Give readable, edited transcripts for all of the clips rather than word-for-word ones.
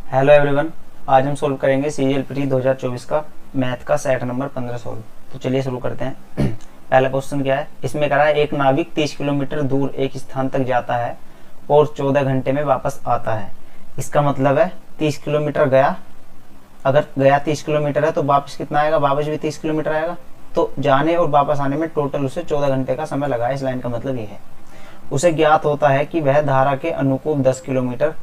Hello everyone. आज हम solve करेंगे CGL-PT 2024 का मैथ का सेट नंबर 15 सोल्व। तो चलिए शुरू करते हैं। पहला क्वेश्चन क्या है, इसमें कह रहा है एक नाविक 30 किलोमीटर दूर एक स्थान तक जाता है और 14 घंटे में वापस आता है। इसका मतलब है 30 किलोमीटर गया, अगर गया 30 किलोमीटर है तो वापस कितना आएगा, वापस भी 30 किलोमीटर आएगा। तो जाने और वापस आने में टोटल उसे 14 घंटे का समय लगा है। इस लाइन का मतलब ये है। उसे ज्ञात होता है कि वह धारा के अनुकूल 10 किलोमीटर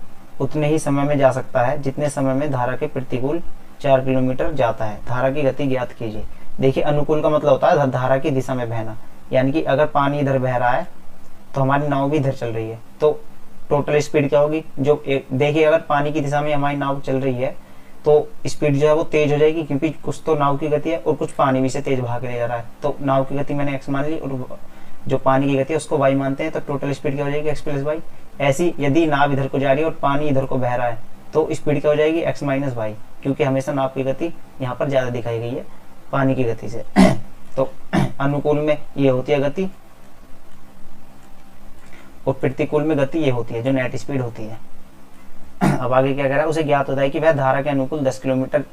उतने ही समय में जा सकता है जितने समय में धारा के प्रतिकूल 4 किलोमीटर जाता है। धारा की गति ज्ञात कीजिए। देखिए, अनुकूल का मतलब होता है धारा की दिशा में बहना, यानी कि अगर पानी इधर बह रहा है तो हमारी नाव भी इधर चल रही है, तो टोटल स्पीड क्या होगी। जो देखिए, अगर पानी की दिशा में हमारी नाव चल रही है तो स्पीड जो है वो तेज हो जाएगी, क्योंकि कुछ तो नाव की गति है और कुछ पानी भी से तेज भाग ले जा रहा है। तो नाव की गति मैंने x मान ली और जो पानी की गति है उसको y मानते हैं, तो टोटल स्पीड क्या हो जाएगी x प्लस वाई। ऐसी यदि नाव इधर को जा रही है और पानी इधर को बह रहा है तो स्पीड क्या हो जाएगी x माइनस वाई, क्योंकि हमेशा नाव की गति यहाँ पर ज्यादा दिखाई गई है पानी की गति से। तो अनुकूल में ये होती है गति और प्रतिकूल में गति ये होती है जो नेट स्पीड होती है। अब आगे क्या कह रहा है, उसे ज्ञात होता है कि वह धारा के अनुकूल 10 किलोमीटर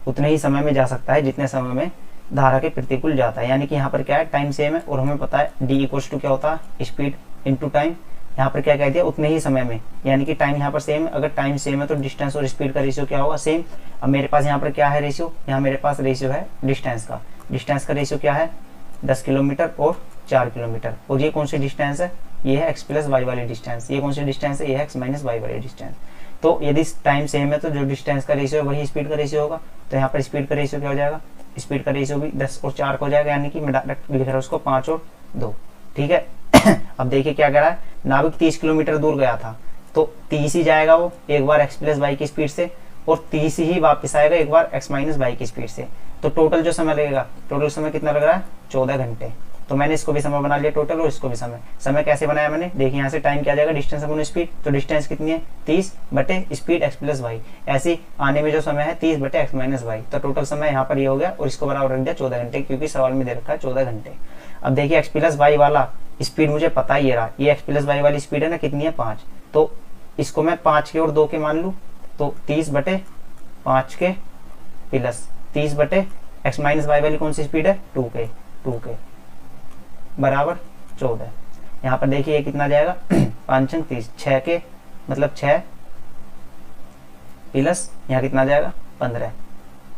उतने ही समय में जा सकता है जितने समय में धारा के प्रतिकूल जाता है। यानी कि यहाँ पर क्या है, टाइम सेम है और हमें पता है d इक्वल्स टू क्या होता है, स्पीड इंटू टाइम। यहाँ पर क्या कह दिया, उतने ही समय में, यानी कि टाइम यहाँ पर सेम है। अगर टाइम सेम है तो डिस्टेंस और स्पीड का रेशियो क्या होगा, सेम। अब मेरे पास यहाँ पर क्या है रेशियो, यहाँ मेरे पास रेशियो है डिस्टेंस का। डिस्टेंस का रेशियो क्या है, 10 किलोमीटर और 4 किलोमीटर। और ये कौन सी डिस्टेंस है, ये है x प्लस वाई वाली डिस्टेंस। ये कौन सी डिस्टेंस है, ये है x माइनस वाई वाली डिस्टेंस। तो यदि टाइम सेम है तो जो डिस्टेंस का रेशियो है वही स्पीड का रेशियो होगा। तो यहाँ पर स्पीड का रेशियो क्या हो जाएगा, स्पीड का रेशियो भी 10 और 4 का हो जाएगा, यानी कि मैं डायरेक्ट लिख रहा हूँ उसको 5 और 2। ठीक है। अब देखिए क्या कह रहा है, नाविक 30 किलोमीटर दूर गया था तो 30 ही जाएगा वो एक बार x प्लस वाई की स्पीड से, और 30 ही वापस आएगा एक बार x माइनस वाई की स्पीड से। तो टोटल जो समय लगेगा, टोटल समय कितना लग रहा है, 14 घंटे। तो मैंने इसको भी समय बना लिया टोटल और इसको भी समय। समय कैसे बनाया मैंने, देखिए यहाँ से टाइम क्या आ जाएगा, डिस्टेंस अपॉन स्पीड। तो डिस्टेंस कितनी है, 30 बटे स्पीड x प्लस वाई। ऐसे आने में जो समय है 30 बटे x माइनस वाई। तो टोटल समय यहाँ पर ये हो गया और इसको बराबर रख दिया 14 घंटे, क्योंकि सवाल में दे रखा है 14 घंटे। अब देखिए x प्लस वाई वाला स्पीड मुझे पता ही रहा, ये x प्लस वाई वाली स्पीड है ना, कितनी है 5। तो इसको मैं 5 के और 2 के मान लूँ तो 30 बटे 5 के प्लस 30 बटे x माइनस वाई वाली कौन सी स्पीड है, 2 के बराबर 14। यहाँ पर देखिए ये कितना जाएगा, 5 30, 6 के मतलब 6 प्लस यहाँ कितना जाएगा 15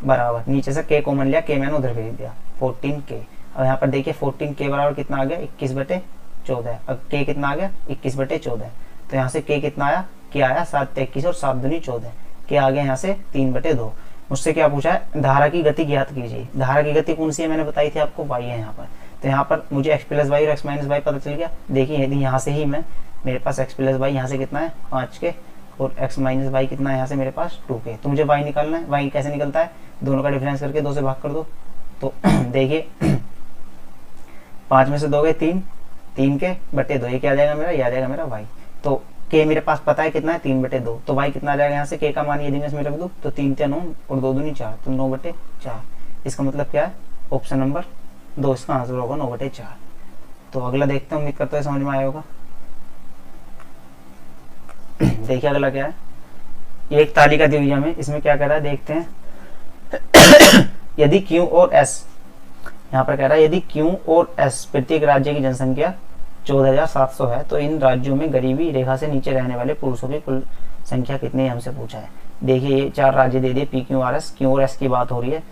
बराबर, नीचे से k कॉमन लिया, k मैंने उधर भेज दिया 14k। अब यहाँ पर देखिए 14k बराबर कितना आ गया, 21 बटे 14। अब k कितना आ गया, 21 बटे 14। तो यहाँ से k कितना आया, k आया 7 21 और 7 दूनी 14। k आ गया यहाँ से 3 बटे 2। मुझसे क्या पूछा है, धारा की गति ज्ञात कीजिए। धारा की गति कौन सी है, मैंने बताई थी आपको, y है यहाँ पर। तो यहाँ पर मुझे x प्लस वाई और x माइनस वाई पता चल गया। देखिए यदि यहाँ से ही मैं, मेरे पास x प्लस वाई यहाँ से कितना है 5 के और x माइनस वाई कितना है यहाँ से मेरे पास 2 के। तो मुझे y निकालना है। y कैसे निकलता है, दोनों का डिफरेंस करके 2 से भाग कर दो। तो देखिए 5 में से 2 गए 3, 3 के बटे 2, ये क्या आ जाएगा मेरा, ये आ जाएगा मेरा y। तो k मेरे पास पता है कितना है, 3 बटे 2। तो y कितना आ जाएगा यहाँ से, k का मान यदि मैं इसमें रख दूँ तो 3 9 और 2 दूनी 4, तो 9 बटे 4। इसका मतलब क्या है, ऑप्शन नंबर 2 इसका आंसर होगा 9 बटे 4। तो अगला देखते हैं, उम्मीद करते हैं समझ में आया होगा। देखिए अगला क्या है, ये एक तालिका दी हुई है हमें, इसमें क्या कह रहा है देखते हैं। यदि Q और S, यहाँ पर कह रहा है यदि Q और S प्रत्येक राज्य की जनसंख्या 14,700 है तो इन राज्यों में गरीबी रेखा से नीचे रहने वाले पुरुषों की कुल संख्या कितनी है, हमसे पूछा है। देखिए ये 4 राज्य दे दिए, P Q R S। Q और S की बात हो रही है।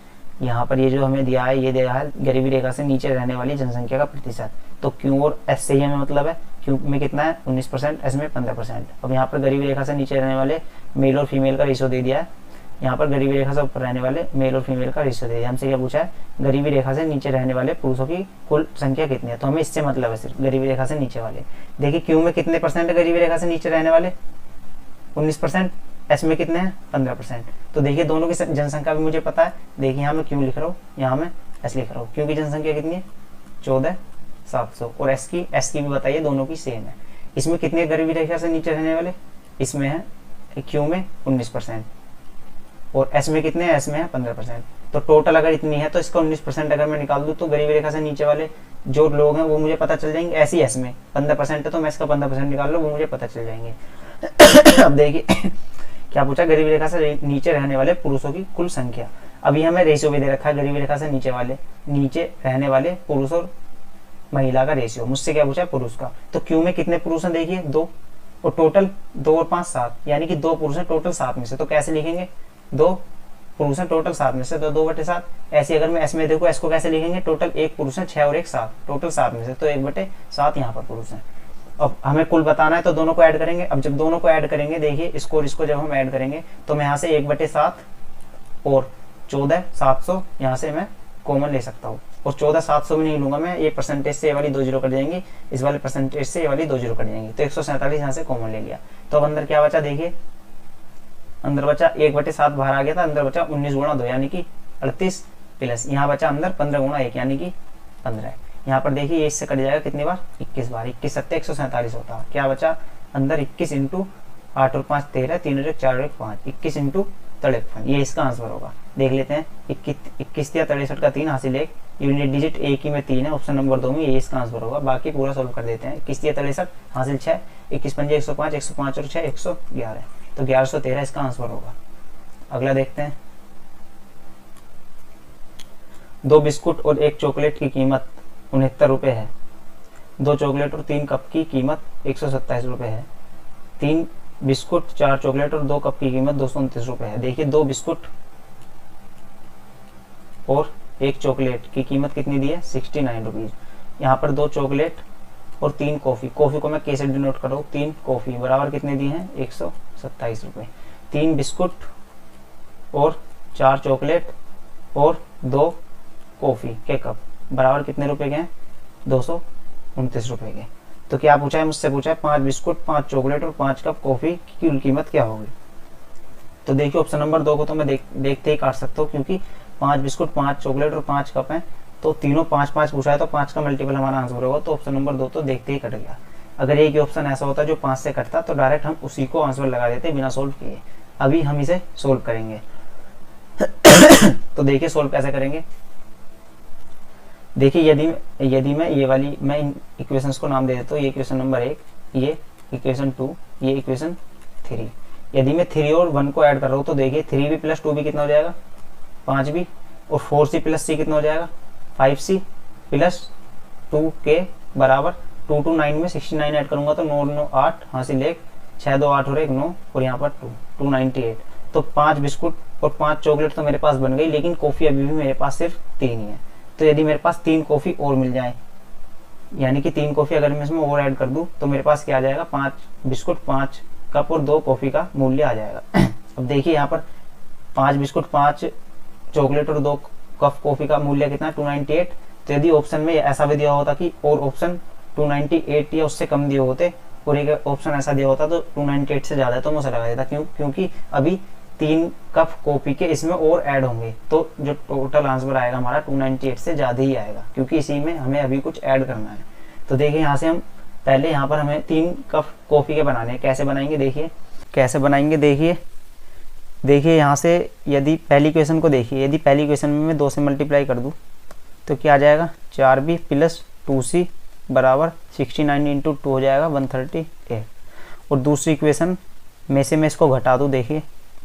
यहाँ पर ये जो हमें दिया है, ये दिया है गरीबी रेखा से नीचे रहने वाली जनसंख्या का प्रतिशत। तो Q और S से ही हमें मतलब है, Q में कितना है 19%, S में 15%। अब यहाँ पर गरीबी रेखा से नीचे रहने वाले मेल और फीमेल का रेशियो दे दिया है। यहाँ पर गरीबी रेखा से ऊपर रहने वाले मेल और फीमेल का रेशियो दे दिया। हमसे क्या पूछा है, गरीबी रेखा से नीचे रहने वाले पुरुषों की कुल संख्या कितनी है। तो हमें इससे मतलब है सिर्फ गरीबी रेखा से नीचे वाले। देखिए Q में कितने परसेंट है गरीबी रेखा से नीचे रहने वाले, 19%। S में कितने हैं 15%। तो देखिए दोनों की जनसंख्या भी मुझे पता है। देखिए यहाँ मैं Q लिख रहा हूँ, यहाँ मैं S लिख रहा हूँ। Q की जनसंख्या कितनी है 14,700 और S की भी बताइए, दोनों की सेम है। इसमें कितने गरीबी रेखा से नीचे रहने वाले, इसमें है Q में 19% और S में कितने हैं, S में है 15%। तो टोटल अगर इतनी है तो इसका 19% अगर मैं निकाल दूँ तो गरीबी रेखा से नीचे वाले जो लोग हैं वो मुझे पता चल जाएंगे। ऐसी S में 15% है तो मैं इसका 15% निकाल लूँ, वो मुझे पता चल जाएंगे। अब देखिए क्या पूछा, गरीबी रेखा से नीचे रहने वाले पुरुषों की कुल संख्या। अभी हमें रेशियो भी दे रखा है, गरीबी रेखा से नीचे रहने वाले पुरुष और महिला का रेशियो। मुझसे क्या पूछा है, पुरुष का। तो क्यू में कितने पुरुष हैं, देखिए 2, और टोटल 2 और 5 7, यानी कि 2 पुरुष हैं टोटल 7 में से। तो कैसे लिखेंगे, 2 पुरुष हैं टोटल 7 में से, तो 2/7। ऐसे अगर मैं एस में देखो, एस को कैसे लिखेंगे, टोटल 1 पुरुष है 6 और 1 7, टोटल 7 में से, तो 1/7 यहाँ पर पुरुष हैं। अब हमें कुल बताना है तो दोनों को ऐड करेंगे। अब जब दोनों को ऐड करेंगे, देखिए इसको और इसको जब हम ऐड करेंगे तो मैं यहाँ से 1/7 और 14,700 यहाँ से मैं कॉमन ले सकता हूँ। और 14,700 भी नहीं लूंगा मैं, ये परसेंटेज से ये वाली 2 जीरो कट जाएंगी, इस वाले परसेंटेज से ये वाली 2 जीरो कट जाएंगी, तो 147 यहाँ से कॉमन ले लिया। तो अब अंदर क्या बचा, देखिए अंदर बचा 1/7 बाहर आ गया था, अंदर बचा 19 गुणा 2 यानी कि 38, प्लस यहाँ बचा अंदर 15 गुणा 1 यानी कि 15। यहाँ पर देखिए ये इससे कट जाएगा कितनी बार, 21 बार, 21 सत्ते 147 होता है। क्या बचा अंदर 21 इंटू 8 और 5 13, 3 और 1 4 और 1 5, 21 इंटू 53, ये इसका आंसर होगा। देख लेते हैं, 21 या 63 का 3 हासिल 1, यूनिट डिजिट एक ही में 3 है, ऑप्शन नंबर 2 में ये इसका आंसर होगा। बाकी पूरा सोल्व कर देते हैं। 21 या 63 हासिल 6, 21 पंजे 105, 105 और 6 111, तो 1113 इसका आंसर होगा। अगला देखते हैं, 2 बिस्कुट और 1 चॉकलेट की कीमत 69 रुपये है। 2 चॉकलेट और 3 कप की कीमत 127 रुपये है। 3 बिस्कुट, 4 चॉकलेट और 2 कप की कीमत 229 रुपये है। देखिए 2 बिस्कुट और 1 चॉकलेट की कीमत कितनी दी है, 69 रुपीज़। यहाँ पर 2 चॉकलेट और 3 कॉफ़ी, कॉफ़ी को मैं के से डिनोट कर रहा हूँ, 3 कॉफ़ी बराबर कितने दिए हैं, 127 रुपये। 3 बिस्कुट और 4 चॉकलेट और 2 कॉफ़ी के कप बराबर कितने रुपए के हैं, 229 रुपए के। तो क्या पूछा है, मुझसे पूछा है 5 बिस्कुट, 5 चॉकलेट और 5 कप कॉफ़ी की कुल कीमत क्या होगी। तो देखिए ऑप्शन नंबर 2 को तो मैं देखते ही काट सकता हूँ, क्योंकि 5 बिस्कुट, 5 चॉकलेट और 5 कप हैं, तो तीनों 5-5 पूछा है, तो 5 का मल्टीपल हमारा आंसर होगा। तो ऑप्शन नंबर 2 तो देखते ही कट गया। अगर एक ही ऑप्शन ऐसा होता जो 5 से कटता तो डायरेक्ट हम उसी को आंसर लगा देते बिना सोल्व किए। अभी हम इसे सोल्व करेंगे। तो देखिए सोल्व कैसे करेंगे। देखिए यदि मैं ये वाली मैं इन इक्वेशंस को नाम दे देता हूँ, ये इक्वेशन नंबर 1, ये इक्वेशन 2, ये इक्वेशन 3। यदि मैं 3 और 1 को ऐड कर रहा हूँ तो देखिए 3b प्लस 2b कितना हो जाएगा, 5b, और 4c प्लस c कितना हो जाएगा, 5c प्लस 2k बराबर 2 2 9 में 69 ऐड करूंगा तो 9 9 8 हासिल 1, 6 2 8 और 1 9 और यहाँ पर 298। तो 5 बिस्कुट और 5 चॉकलेट तो मेरे पास बन गई, लेकिन कॉफ़ी अभी भी मेरे पास सिर्फ 3 ही है। तो यदि मेरे पास 3 कॉफ़ी और मिल जाए, यानी कि 3 कॉफ़ी अगर मैं इसमें और ऐड कर दूं तो मेरे पास क्या आ जाएगा, 5 बिस्कुट, 5 कप और 2 कॉफ़ी का मूल्य आ जाएगा। अब देखिए यहाँ पर 5 बिस्कुट, 5 चॉकलेट और 2 कप कॉफ़ी का मूल्य कितना है, 298। तो यदि ऑप्शन में ऐसा भी दिया होता कि और ऑप्शन 298 या उससे कम दिए होते और एक ऑप्शन ऐसा दिया होता तो 298 से ज़्यादा है तो मैं उसे लगा देता, क्योंकि अभी 3 कप कॉफ़ी के इसमें और ऐड होंगे, तो जो टोटल आंसर आएगा हमारा 298 से ज़्यादा ही आएगा, क्योंकि इसी में हमें अभी कुछ ऐड करना है। तो देखिए यहाँ से हम पहले यहाँ पर हमें 3 कप कॉफ़ी के बनाने हैं। कैसे बनाएंगे, देखिए कैसे बनाएंगे। देखिए यहाँ से यदि पहली इक्वेशन को देखिए, यदि पहली इक्वेशन में मैं 2 से मल्टीप्लाई कर दूँ तो क्या आ जाएगा, 4b प्लस 2c बराबर 69 इंटू 2 हो जाएगा 138। और दूसरी इक्वेशन में से मैं इसको घटा दूँ, देखिए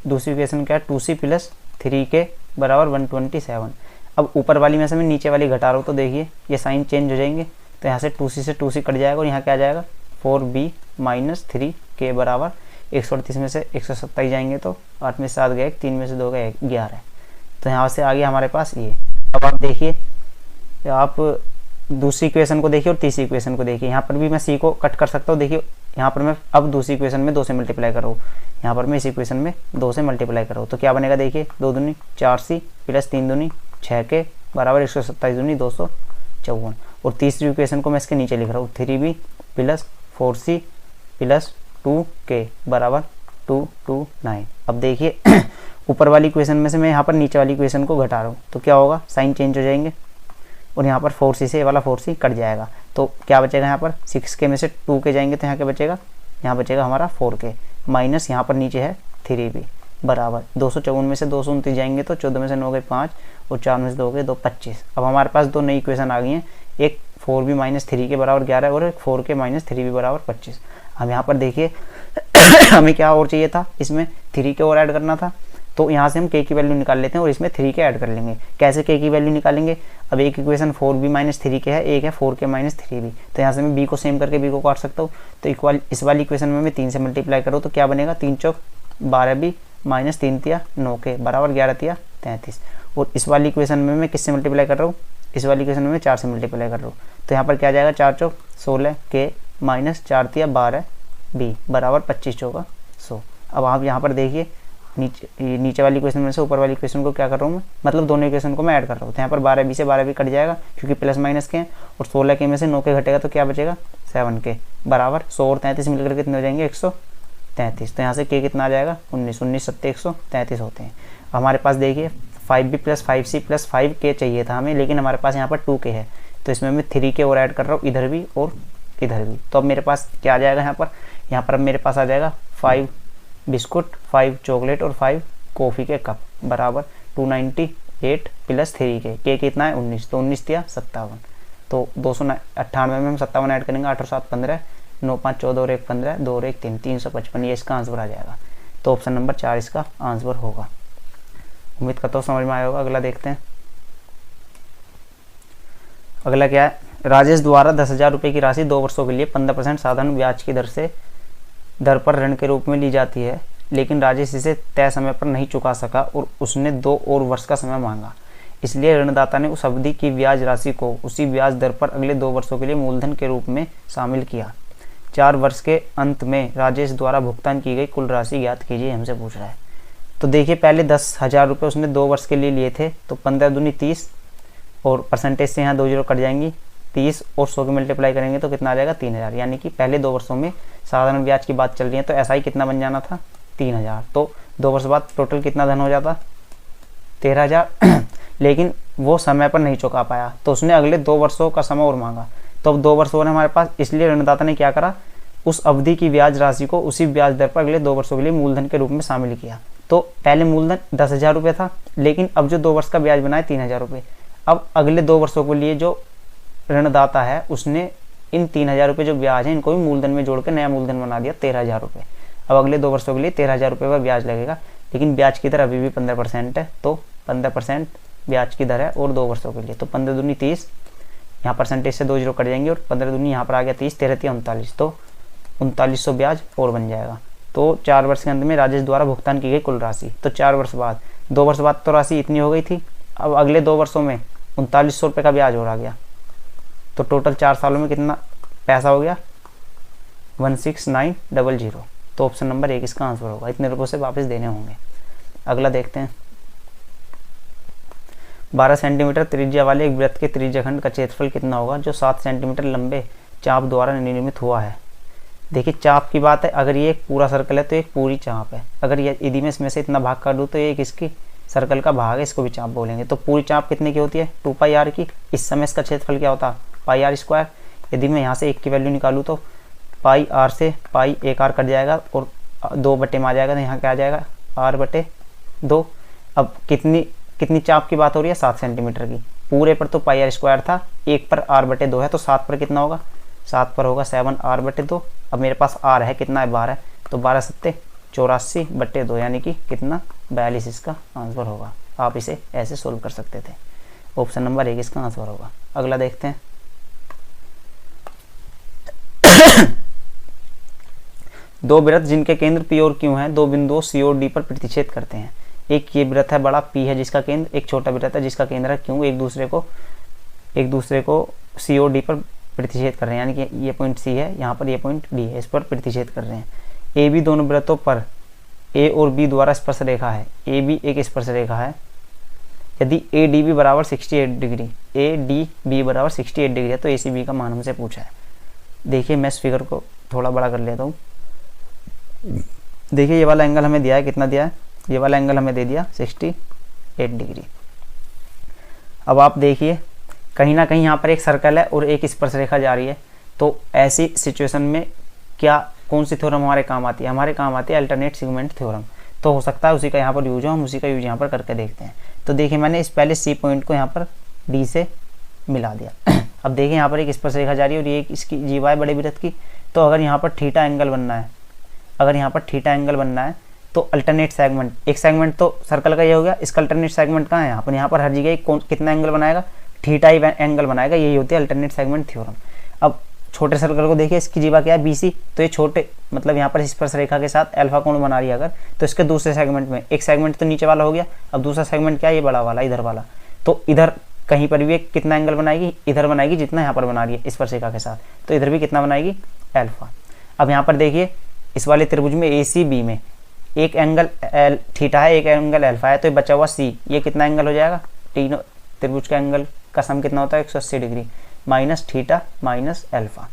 दूसरी इक्वेशन क्या है, 2c प्लस 3k बराबर 127। अब ऊपर वाली में से मैं नीचे वाली घटा रहा हूँ तो देखिए ये साइन चेंज हो जाएंगे, तो यहाँ से 2c से 2c कट जाएगा और यहाँ क्या आ जाएगा 4b माइनस 3k बराबर 138 में से 127 जाएंगे तो 8 में से 7 गए, 3 में से 2 गए 11। तो यहाँ से आ गया हमारे पास ये। अब आप देखिए, आप दूसरी इक्वेशन को देखिए और तीसरी इक्वेशन को देखिए। यहाँ पर भी मैं c को कट कर सकता हूँ। देखिए यहाँ पर मैं अब दूसरी इक्वेशन में 2 से मल्टीप्लाई कर रहा हूँ, यहाँ पर मैं इस इक्वेशन में 2 से मल्टीप्लाई कर रहा हूँ, तो क्या बनेगा, देखिए 2 दूनी 4c प्लस 3 दूनी 6k बराबर 127 दूनी 254। और तीसरी इक्वेशन को मैं इसके नीचे लिख रहा हूँ, 3b plus 4c plus 2k बराबर 229। अब देखिए ऊपर वाली इक्वेशन में से मैं यहाँ पर नीचे वाली इक्वेशन को घटा रहा हूँ, तो क्या होगा, साइन चेंज हो जाएंगे और यहाँ पर 4c से ये वाला 4c कट जाएगा, तो क्या बचेगा, यहाँ पर 6k में से 2k जाएंगे तो यहाँ क्या बचेगा, यहाँ बचेगा हमारा 4k माइनस यहाँ पर नीचे है 3b बराबर 254 में से 229 जाएंगे तो 14 में से 9 गए 5 और 4 में से 2 गए 2 25। अब हमारे पास 2 नई इक्वेशन आ गई हैं, एक 4b माइनस 3 के बराबर 11 और एक 4k माइनस 3b बराबर 25। अब यहाँ पर देखिए हमें क्या और चाहिए था, इसमें 3 के और ऐड करना था, तो यहाँ से हम k की वैल्यू निकाल लेते हैं और इसमें 3 के ऐड कर लेंगे। कैसे k की वैल्यू निकालेंगे, अब एक इक्वेशन 4b माइनस 3k है, एक है 4k माइनस 3b, तो यहाँ से मैं b को सेम करके b को काट सकता हूँ। तो इक्वल इस वाली इक्वेशन में मैं 3 से मल्टीप्लाई करूँ तो क्या बनेगा, 3 चौक 12b माइनस 3 तिया 9k बराबर 11 तिया 33। और इस वाली इक्वेशन में मैं किससे मल्टीप्लाई कर रहा हूँ, इस वाली इक्वेशन में मैं 4 से मल्टीप्लाई कर रहा हूँ, तो यहाँ पर क्या जाएगा, 4 चौक 16k माइनस 4 तिया 12b बराबर 25 चौका 100। अब आप यहाँ पर देखिए नीचे वाली इक्वेशन में से ऊपर वाली इक्वेशन को क्या कर रहा हूँ मैं, मतलब दोनों इक्वेशन को मैं ऐड कर रहा हूँ। तो यहाँ पर 12b से 12b कट जाएगा क्योंकि प्लस माइनस के हैं, और 16k में से 9k घटेगा तो क्या बचेगा 7k बराबर 100 और 33 मिलकर कितने हो जाएंगे 133। तो यहाँ से k कितना आ जाएगा 19, 19 सत्ते 133 होते हैं। हमारे पास देखिए 5b plus 5c plus 5k चाहिए था हमें, लेकिन हमारे पास यहाँ पर 2k है, तो इसमें मैं 3k और ऐड कर रहा हूँ इधर भी और इधर भी। तो अब मेरे पास क्या आ जाएगा, यहाँ पर अब मेरे पास आ जाएगा 5 बिस्कुट 5 चॉकलेट और 5 कॉफ़ी के कप बराबर 298 प्लस 3k, k कितना है 19, तो 19 दिया 57, तो 298 में हम 57 ऐड करेंगे, 8 और 7 15, 9 5 14 और 1 15, 2 और 1 3, 355, ये इसका आंसर आ जाएगा। तो ऑप्शन नंबर 4 इसका आंसर होगा। उम्मीद करता हूँ समझ में आया होगा। अगला देखते हैं, अगला क्या है, राजेश द्वारा 10,000 रुपये की राशि 2 वर्षों के लिए 15% साधारण ब्याज की दर पर ऋण के रूप में ली जाती है, लेकिन राजेश इसे तय समय पर नहीं चुका सका और उसने 2 और वर्ष का समय मांगा। इसलिए ऋणदाता ने उस अवधि की ब्याज राशि को उसी ब्याज दर पर अगले 2 वर्षों के लिए मूलधन के रूप में शामिल किया। 4 वर्ष के अंत में राजेश द्वारा भुगतान की गई कुल राशि ज्ञात कीजिए, हमसे पूछ रहा है। तो देखिए पहले 10,000 रुपये उसने 2 वर्ष के लिए लिए थे, तो 15 दूनी 30 और परसेंटेज से यहाँ 2 जीरो कट जाएंगी, 30 और 100 की मल्टीप्लाई करेंगे तो कितना आ जाएगा 3,000। यानी कि पहले 2 वर्षों में साधारण ब्याज की बात चल रही है, तो ऐसा ही कितना बन जाना था 3,000। तो 2 वर्ष बाद टोटल कितना धन हो जाता 13,000 लेकिन वो समय पर नहीं चुका पाया, तो उसने अगले 2 वर्षों का समय और मांगा। तो अब 2 वर्ष और हमारे पास, इसलिए ऋणदाता ने क्या करा, उस अवधि की ब्याज राशि को उसी ब्याज दर पर अगले 2 वर्षों के लिए मूलधन के रूप में शामिल किया। तो पहले मूलधन 10,000 रुपये था, लेकिन अब जो 2 वर्ष का ब्याज बना है 3,000 रुपये। अब अगले 2 वर्षों के लिए जो ऋणदाता है उसने इन 3,000 रुपये जो ब्याज है इनको भी मूलधन में जोड़ के नया मूलधन बना दिया 13,000 रुपये। अब अगले 2 वर्षों के लिए 13,000 रुपये का ब्याज लगेगा, लेकिन ब्याज की दर अभी भी 15% है, तो 15% ब्याज की दर है और 2 वर्षों के लिए। तो 15 दूनी 30, यहाँ परसेंटेज से 2 जीरो कट जाएंगे और 15 दूनी यहाँ पर आ गया 30, 13 तिया 39, तो 3900 ब्याज और बन जाएगा। तो 4 वर्ष के अंत में राजेश द्वारा भुगतान की गई कुल राशि, तो 4 वर्ष बाद, 2 वर्ष बाद तो राशि इतनी हो गई थी, अब अगले 2 वर्षों में 3900 रुपये का ब्याज और आ गया, तो टोटल 4 सालों में कितना पैसा हो गया 16,900। तो ऑप्शन नंबर 1 इसका आंसर होगा, इतने रुपयों से वापस देने होंगे। अगला देखते हैं, 12 सेंटीमीटर त्रिज्या वाले एक वृत्त के त्रिज्याखंड का क्षेत्रफल कितना होगा जो 7 सेंटीमीटर लंबे चाप द्वारा निर्मित हुआ है। देखिए चाप की बात है, अगर ये एक पूरा सर्कल है तो एक पूरी चाप है, अगर यदि मैं इसमें से इतना भाग कर दूँ तो ये एक इसकी सर्कल का भाग है, इसको भी चाप बोलेंगे। तो पूरी चाप कितने की होती है 2πr की। इस समय इसका क्षेत्रफल क्या होता πr²। यदि मैं यहाँ से 1 की वैल्यू निकालूँ तो πr से पाई 1r कट जाएगा और 2 बटे में आ जाएगा, तो यहाँ क्या आ जाएगा r/2। अब कितनी चाप की बात हो रही है 7 सेंटीमीटर की। पूरे पर तो πr² था, 1 पर r/2 है, तो 7 पर कितना होगा, 7 पर होगा 7r/2। अब मेरे पास r है कितना है 12, तो 12 सत्ते 84/2, यानी कि कितना 42 इसका आंसर होगा। आप इसे ऐसे सोल्व कर सकते थे। ऑप्शन नंबर 1 इसका आंसर होगा। अगला देखते हैं, दो वृत्त जिनके केंद्र P और Q हैं, 2 बिंदुओं C और D पर प्रतिच्छेद करते हैं। एक ये वृत्त है बड़ा P है जिसका केंद्र, एक छोटा वृत्त है जिसका केंद्र है Q, एक दूसरे को C और D पर प्रतिच्छेद कर रहे हैं, यानी कि ये पॉइंट C है, यहाँ पर ये पॉइंट D है, इस पर प्रतिच्छेद कर रहे हैं। ए बी दोनों वृत्तों पर A और B द्वारा स्पर्श रेखा है, ए बी एक स्पर्श रेखा है। यदि ए डी बी बराबर 68 डिग्री, ए डी बी बराबर 68 डिग्री है तो ए सी बी का मान हमसे पूछा है। देखिए मैं इस फिगर को थोड़ा बड़ा कर लेता हूँ। देखिए ये वाला एंगल हमें दिया है, कितना दिया है, ये वाला एंगल हमें दे दिया 68 डिग्री। अब आप देखिए कहीं ना कहीं यहाँ पर एक सर्कल है और एक स्पर्श रेखा जा रही है, तो ऐसी सिचुएशन में कौन सी थ्योरम हमारे काम आती है, हमारे काम आती है अल्टरनेट सेगमेंट थ्योरम। तो हो सकता है उसी का यहाँ पर यूज हो, हम उसी का यूज यहाँ पर करके देखते हैं। तो देखिए मैंने इस पहले सी पॉइंट को यहाँ पर डी से मिला दिया। अब देखिए यहाँ पर एक स्पर्श रेखा जा रही है और ये इसकी जीवा है बड़े वृत्त की, तो अगर यहाँ पर थीटा एंगल बनना है अगर यहाँ पर थीटा एंगल बनना है तो अल्टरनेट सेगमेंट, एक सेगमेंट तो सर्कल का ये हो गया, इसका अल्टरनेट सेगमेंट कहाँ है, यहाँ पर हर जगह कितना एंगल बनाएगा, थीटा ही एंगल बनाएगा, यही होती है अल्टरनेट सेगमेंट थ्योरम। अब छोटे सर्कल को देखिए, इसकी जीवा क्या है BC, तो ये छोटे मतलब यहाँ पर स्पर्श रेखा के साथ अल्फा कोण बना रही है अगर, तो इसके दूसरे सेगमेंट में, एक सेगमेंट तो नीचे वाला हो गया, अब दूसरा सेगमेंट क्या है, ये बड़ा वाला इधर वाला, तो इधर कहीं पर भी कितना एंगल बनाएगी, इधर बनाएगी जितना यहाँ पर बना रही है स्पर्श रेखा के साथ, तो इधर भी कितना बनाएगी, अल्फा। अब यहाँ पर देखिए इस वाले त्रिभुज में ACB में एक एंगल थीटा है, एक एंगल अल्फा है, तो ये बचा हुआ C, ये कितना एंगल हो जाएगा, तीनों त्रिभुज का एंगल का सम कितना होता है 180 degree minus theta minus alpha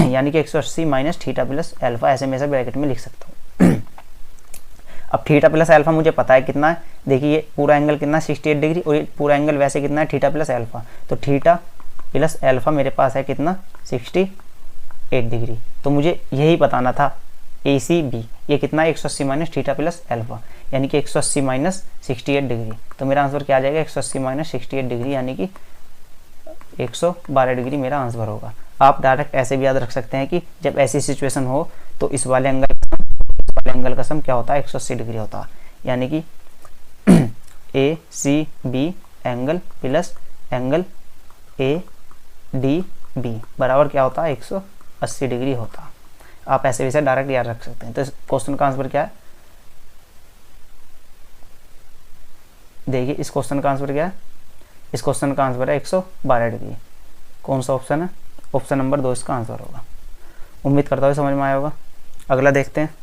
यानी कि 180 माइनस थीटा प्लस अल्फा, ऐसे में से ब्रैकेट में लिख सकता हूँ। अब थीटा प्लस अल्फा मुझे पता है कितना है, देखिए ये पूरा एंगल कितना है 68 डिग्री, और ये पूरा एंगल वैसे कितना है थीटा प्लस अल्फा, तो थीटा प्लस अल्फा मेरे पास है कितना 68 डिग्री। तो मुझे यही बताना था ACB ये कितना है 180 माइनस थीटा प्लस अल्फा, यानी कि 180 माइनस 68 डिग्री, तो मेरा आंसर क्या आ जाएगा 180 माइनस 68 डिग्री, यानी कि 112 डिग्री मेरा आंसर होगा। आप डायरेक्ट ऐसे भी याद रख सकते हैं कि जब ऐसी सिचुएशन हो तो इस वाले एंगल का सम क्या होता है 180 डिग्री होता है, यानी कि ACB angle plus angle ADB बराबर क्या होता है 180 डिग्री होता है। आप ऐसे वैसे डायरेक्ट याद रख सकते हैं। तो इस क्वेश्चन का आंसर क्या है, देखिए इस क्वेश्चन का आंसर क्या है, इस क्वेश्चन का आंसर है 112 डिग्री। कौन सा ऑप्शन है, ऑप्शन नंबर 2 इसका आंसर होगा। उम्मीद करता हूँ समझ में आया होगा। अगला देखते हैं,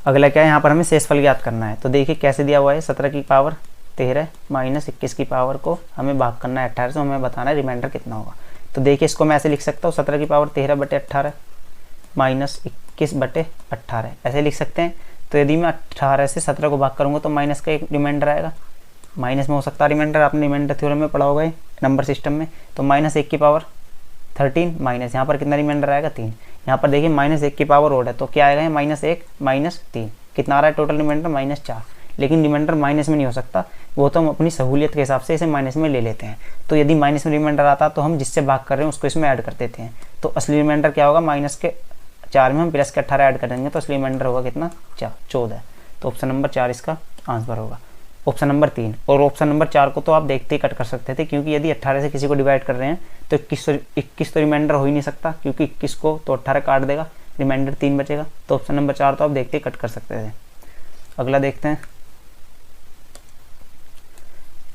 अगला क्या है, यहाँ पर हमें शेषफल ज्ञात करना है। तो देखिए कैसे दिया हुआ है, 17 की पावर 13 माइनस 21 की पावर को हमें भाग करना है 18 से, हमें बताना है रिमाइंडर कितना होगा। तो देखिए इसको मैं ऐसे लिख सकता हूँ 17 की पावर 13 बटे 18 माइनस 21 बटे 18 ऐसे लिख सकते हैं। तो यदि मैं 18 से 17 को भाग करूँगा तो माइनस का एक रिमाइंडर आएगा, माइनस में हो सकता है रिमाइंडर, आपने रिमाइंडर थ्योरम में पढ़ा होगा नंबर सिस्टम में। तो माइनस 1 की पावर 13 माइनस यहाँ पर कितना रिमाइंडर आएगा 3। यहाँ पर देखिए माइनस 1 की पावर ओड है तो क्या आएगा माइनस 1 माइनस 3, कितना आ रहा है टोटल रिमाइंडर माइनस 4। लेकिन रिमाइंडर माइनस में नहीं हो सकता, वो तो हम अपनी सहूलियत के हिसाब से इसे माइनस में ले लेते हैं। तो यदि माइनस में रिमाइंडर आता तो हम जिससे भाग कर रहे हैं उसको इसमें ऐड कर देते हैं। तो असली रिमाइंडर क्या होगा, माइनस के 4 में हम प्लस के 18 ऐड करेंगे तो असली रिमाइंडर होगा कितना 14। तो ऑप्शन नंबर 4 इसका आंसर होगा। ऑप्शन नंबर 3 और ऑप्शन नंबर 4 को तो आप देखते ही कट कर सकते थे, क्योंकि यदि 18 से किसी को डिवाइड कर रहे हैं तो 21 तो रिमाइंडर हो ही नहीं सकता, क्योंकि 21 को तो 18 काट देगा, रिमाइंडर 3 बचेगा। तो ऑप्शन नंबर 4 तो आप देखते ही कट कर सकते थे। अगला देखते हैं,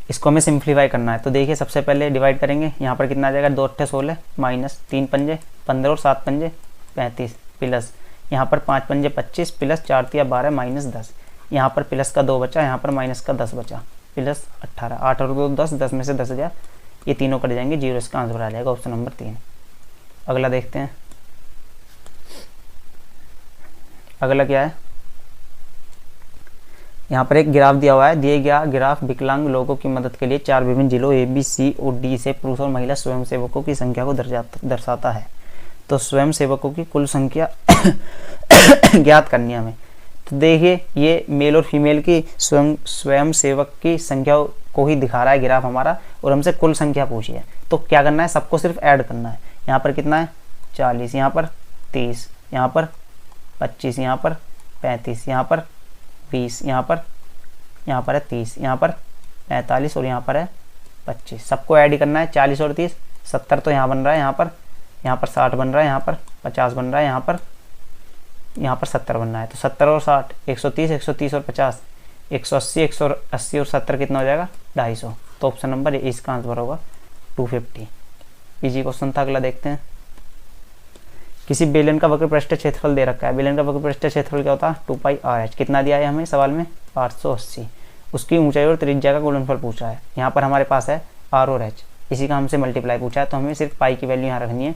इसको हमें सिंप्लीफाई करना है। तो देखिए सबसे पहले डिवाइड करेंगे, यहाँ पर कितना आ जाएगा 2 अट्ठे 16 माइनस 3 पंजे 15 और 7 पंजे 35 प्लस यहाँ पर 5 पंजे 25 प्लस 4 तिया 12 माइनस 10, यहाँ पर प्लस का 2 बचा, यहाँ पर माइनस का 10 बचा, प्लस 18 8 और 2 10, 10 में से 10,000, ये तीनों कट जाएंगे, 0 इसका आंसर आ जाएगा ऑप्शन नंबर 3। अगला देखते हैं, अगला क्या है, यहाँ पर एक ग्राफ दिया हुआ है। दिए गया ग्राफ विकलांग लोगों की मदद के लिए 4 विभिन्न जिलों A, B, C और D से पुरुष और महिला स्वयंसेवकों की संख्या को दर्शाता है। तो स्वयंसेवकों की कुल संख्या ज्ञात करनी है हमें। तो देखिए ये मेल और फीमेल की स्वयंसेवक की संख्या को ही दिखा रहा है ग्राफ हमारा, और हमसे कुल संख्या पूछी है। तो क्या करना है, सबको सिर्फ ऐड करना है। यहाँ पर कितना है 40, यहाँ पर 30, यहाँ पर 25, यहाँ पर 35, यहाँ पर 20, यहाँ पर है 30, यहाँ पर 45 और यहाँ पर है 25। सबको ऐड ही करना है, 40 और 30 70 तो यहाँ बन रहा है, यहाँ पर 60 बन रहा है, यहाँ पर 50 बन रहा है, यहाँ पर 70 बन रहा है। तो 70 और 60 130, 130 और 50 180, 180 और 70 कितना हो जाएगा 250। तो ऑप्शन नंबर इसका आंसर होगा 250। इजी क्वेश्चन था। अगला देखते हैं, किसी बेलन का वक्र पृष्ठ क्षेत्रफल दे रखा है। बेलन का वक्र पृष्ठ क्षेत्रफल क्या होता है 2πr/h। कितना दिया है हमें सवाल में 880। उसकी ऊंचाई और त्रिज्या का गुणनफल पूछा है। यहाँ पर हमारे पास है r और h, इसी का हमसे मल्टीप्लाई पूछा है। तो हमें सिर्फ पाई की वैल्यू यहाँ रखनी है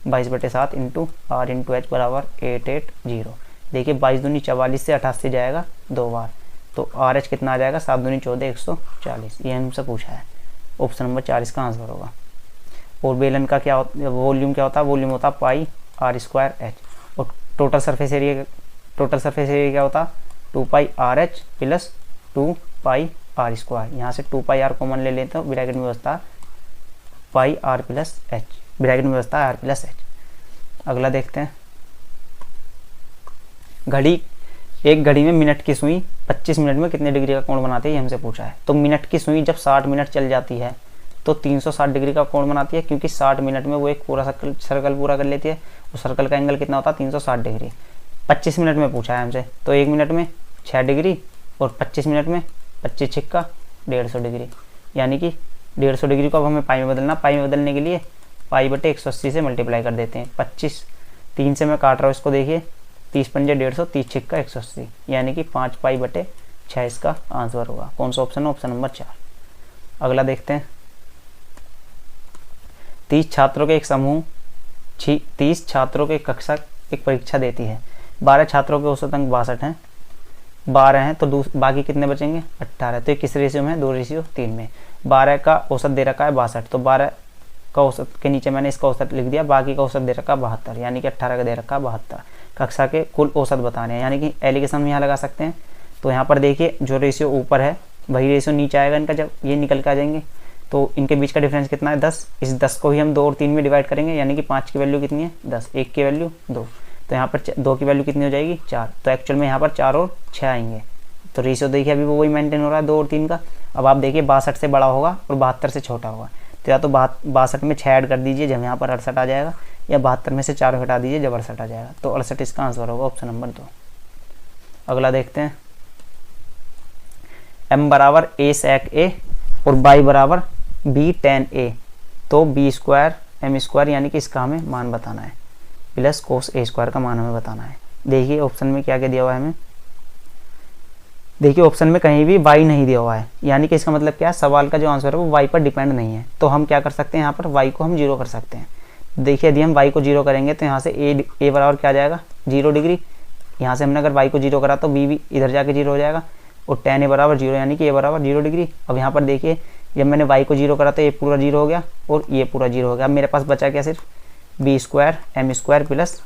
22/7 इंटू r इंटू h बराबर 880। देखिए 22 दूनी 44 से 88 जाएगा 2 बार, तो RH कितना आ जाएगा 7 दूनी 14 140। ये हमसे पूछा है, ऑप्शन नंबर 4 इसका आंसर होगा। और बेलन का क्या वॉल्यूम क्या होता है, वॉल्यूम होता है πr²h। और टोटल सरफेस एरिया क्या होता है 2πrh प्लस 2πr²। यहाँ से 2πr कॉमन ले लेते हैं, ब्रैकेट में बचता है πr प्लस h, ब्रैकेट में बचता है r प्लस h। अगला देखते हैं, घड़ी, एक घड़ी में मिनट की सुई 25 मिनट में कितने डिग्री का कोण बनाती है, ये हमसे पूछा है। तो मिनट की सुई जब 60 मिनट चल जाती है तो 360 डिग्री का कोण बनाती है, क्योंकि 60 मिनट में वो एक पूरा सर्कल पूरा कर लेती है। उस सर्कल का एंगल कितना होता है, 360 डिग्री। 25 मिनट में पूछा है हमसे, तो 1 मिनट में 6 डिग्री और 25 मिनट में 25 छिक्का 150 डिग्री, यानी कि 150 डिग्री को अब हमें पाई में बदलना। पाई में बदलने के लिए पाई बटे 180 से मल्टीप्लाई कर देते हैं। 25 3 से मैं काट रहा हूँ इसको, देखिए 30 पंजे 150, 30 छिक्का 180, यानी कि 5 पाई बटे 6 इसका आंसर होगा। कौन सा ऑप्शन है, ऑप्शन नंबर 4। अगला देखते हैं, 30 छात्रों के एक समूह 30 छात्रों के कक्षा एक परीक्षा देती है। 12 छात्रों के औसत अंक 62 हैं, 12 हैं, तो बाकी कितने बचेंगे, 18। तो ये किस रेशियो में है, 2:3 में। 12 का औसत दे रखा है 62, तो 12 का औसत के नीचे मैंने इसका औसत लिख दिया, बाकी का औसत दे रखा है 72, यानी कि 18 का दे रखा है 72। कक्षा के कुल औसत बताने हैं, यानी कि एलिगेशन यहाँ लगा सकते हैं। तो यहाँ पर देखिए जो रेशियो ऊपर है वही रेशियो नीचे आएगा इनका, जब ये निकल के आ जाएंगे तो इनके बीच का डिफरेंस कितना है, 10। इस 10 को ही हम 2 और 3 में डिवाइड करेंगे, यानी कि 5 की वैल्यू कितनी है, 10, 1 की वैल्यू 2, तो यहाँ पर 2 की वैल्यू कितनी हो जाएगी, 4। तो एक्चुअल में यहाँ पर 4 और 6 आएंगे। तो रेशियो देखिए अभी वो वही मेंटेन हो रहा है 2 और 3 का। अब आप देखिए 62 से बड़ा होगा और 72 से छोटा होगा, तो या तो 62 में 6 ऐड कर दीजिए जब यहाँ पर 68 आ जाएगा, या 72 में से 4 हटा दीजिए जब 68 आ जाएगा। तो 68 इसका आंसर होगा, ऑप्शन नंबर 2। अगला देखते हैं, m बराबर a sec a और y बराबर b tan a, तो b स्क्वायर m स्क्वायर, यानी कि इसका हमें मान बताना है, प्लस कोस a स्क्वायर का मान हमें बताना है। देखिए ऑप्शन में क्या क्या दिया हुआ है हमें, देखिए ऑप्शन में कहीं भी y नहीं दिया हुआ है, यानी कि इसका मतलब क्या है, सवाल का जो आंसर है वो y पर डिपेंड नहीं है। तो हम क्या कर सकते हैं, यहाँ पर y को हम 0 कर सकते हैं। देखिए यदि हम y को 0 करेंगे तो यहाँ से a बराबर क्या आ जाएगा, 0 डिग्री। यहाँ से हमने अगर y को 0 करा तो b भी इधर जाके 0 हो जाएगा, और tan a बराबर 0, यानी कि a बराबर 0 डिग्री। अब यहाँ पर देखिए जब मैंने y को 0 करा तो ये पूरा 0 हो गया और ये पूरा 0 हो गया। अब मेरे पास बचा क्या, सिर्फ b square m square plus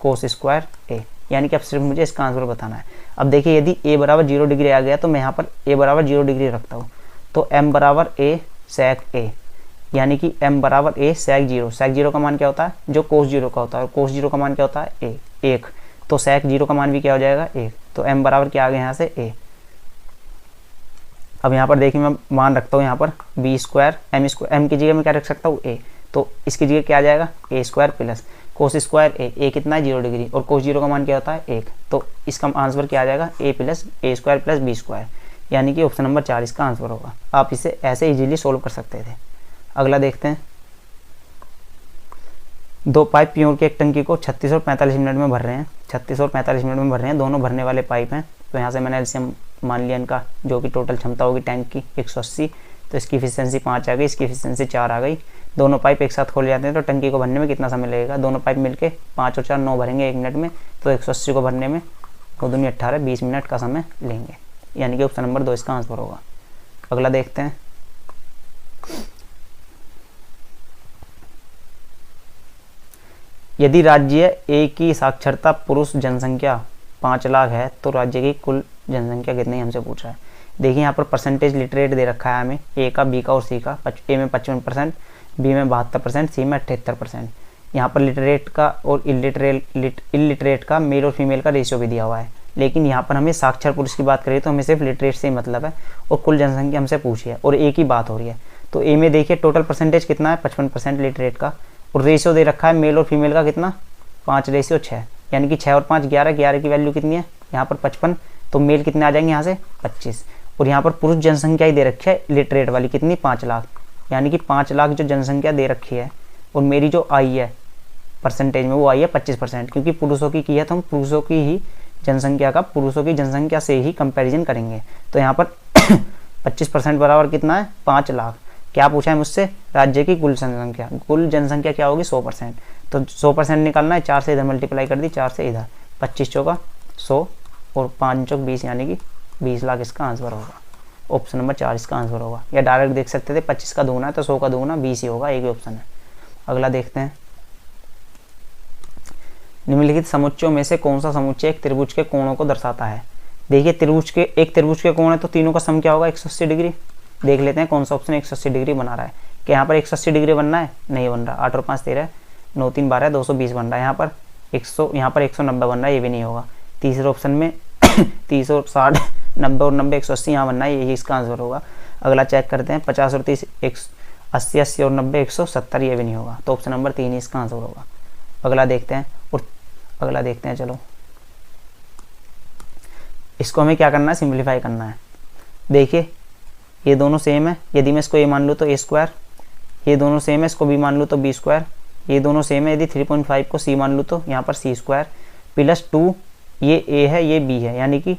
cos square a, यानी कि अब सिर्फ मुझे इसका आंसर बताना है। अब देखिए यदि a बराबर 0 डिग्री आ गया तो मैं यहाँ पर a बराबर 0 डिग्री रखता हूँ, तो m बराबर a sec a, यानी कि m बराबर a sec 0। sec 0 का मान क्या होता है, जो cos 0 का होता है, और cos 0 का मान क्या होता है, a 1, तो sec 0 का मान भी क्या हो जाएगा, 1। तो m बराबर क्या आ गया यहाँ से, a। अब यहाँ पर देखिए मैं मान रखता हूँ यहाँ पर b square m square, m की जगह मैं क्या रख सकता हूँ, a, तो इसकी जगह क्या आ जाएगा, a square plus cos square a कितना है, 0 डिग्री, और कोस 0 का मान क्या होता है, 1। तो इसका आंसर क्या आ जाएगा, a plus a square plus b square, यानी कि ऑप्शन नंबर 4 इसका आंसर होगा। आप इसे ऐसे इजीली सोल्व कर सकते थे। अगला देखते हैं, 2 पाइप प्योर की एक टंकी को 36 और 45 मिनट में भर रहे हैं, 36 और 45 मिनट में भर रहे हैं, दोनों भरने वाले पाइप हैं। तो यहाँ से मैंने एलसीएम मान लिया इनका, जो कि टोटल क्षमता होगी टैंक की 180, तो इसकी एफिशिएंसी 5 आ गई, इसकी एफिशिएंसी 4 आ गई। दोनों पाइप एक साथ खोले जाते हैं तो टंकी को भरने में कितना समय लगेगा, दोनों पाइप मिलके 5 और 4 9 भरेंगे 1 मिनट में, तो 180 को भरने में 2 दूनी 18 20 मिनट का समय लेंगे, यानी कि ऑप्शन नंबर 2 इसका आंसर होगा। अगला देखते हैं, यदि राज्य ए की साक्षरता पुरुष जनसंख्या 5 लाख है तो राज्य की कुल जनसंख्या कितनी, हमसे पूछ रहा है। देखिए यहाँ पर परसेंटेज लिटरेट दे रखा है हमें, ए का, बी का और सी का। ए में 55%, बी में 72%, सी में 78%। यहाँ पर लिटरेट का और इलिटरेट का मेल और फीमेल का रेशियो भी दिया हुआ है, लेकिन यहाँ पर हमें साक्षर पुरुष की बात करें तो हमें सिर्फ लिटरेट से ही मतलब है, और कुल जनसंख्या हमसे पूछी है और ए की बात हो रही है। तो ए में देखिए टोटल परसेंटेज कितना है, 55% लिटरेट का, और रेशियो दे रखा है मेल और फीमेल का कितना, 5:6, यानी कि 6 और 5 11, 11 की वैल्यू कितनी है यहाँ पर 55, तो मेल कितने आ जाएंगे यहाँ से 25, और यहाँ पर पुरुष जनसंख्या ही दे रखी है लिटरेट वाली कितनी, 5 लाख, यानी कि 5 लाख जो जनसंख्या दे रखी है, और मेरी जो आई है परसेंटेज में वो आई है 25%, क्योंकि पुरुषों की है तो हम पुरुषों की ही जनसंख्या का पुरुषों की जनसंख्या से ही कंपैरिजन करेंगे। तो यहाँ पर 25% बराबर कितना है, 5 लाख। क्या पूछा है मुझसे, राज्य की कुल जनसंख्या, कुल जनसंख्या क्या होगी 100%, तो 100% निकालना है, 4 से इधर मल्टीप्लाई कर दी, 4 से इधर, 25 चौका 100 और 5 चौक 20, यानी कि 20 लाख इसका आंसर होगा। ऑप्शन नंबर 4 इसका आंसर होगा, या डायरेक्ट देख सकते थे 25 का दूना है तो 100 का दूना 20 ही होगा, एक ही ऑप्शन है। अगला देखते हैं, निम्नलिखित समुच्चयों में से कौन सा समुच्चय एक त्रिभुज के कोणों को दर्शाता है। देखिए एक त्रिभुज के कोण है तो तीनों का सम क्या होगा, 180 डिग्री। देख लेते हैं कौन सा ऑप्शन 180 डिग्री बना रहा है, कि यहाँ पर 180 डिग्री बनना है, नहीं बन रहा, 8 और 5 13, 9 3 12 220 बन रहा है, यहाँ पर 190 बन रहा है, ये भी नहीं होगा। तीसरे ऑप्शन में 30 और 60 90 और 90 180 यहाँ बनना है, यही इसका आंसर होगा। अगला चेक करते हैं 50 और 30 80 80 और 90 170, ये भी नहीं होगा। तो ऑप्शन नंबर 3 ही इसका आंसर होगा। अगला देखते हैं चलो, इसको हमें क्या करना है, सिंप्लीफाई करना है। देखिए ये दोनों सेम है, यदि मैं इसको ए मान लूँ तो ए स्क्वायर, ये दोनों सेम है, इसको बी मान लूँ तो बी स्क्वायर, ये दोनों सेम है, यदि 3.5 को सी मान लूँ तो यहाँ पर सी स्क्वायर प्लस 2, ये ए है ये बी है यानी कि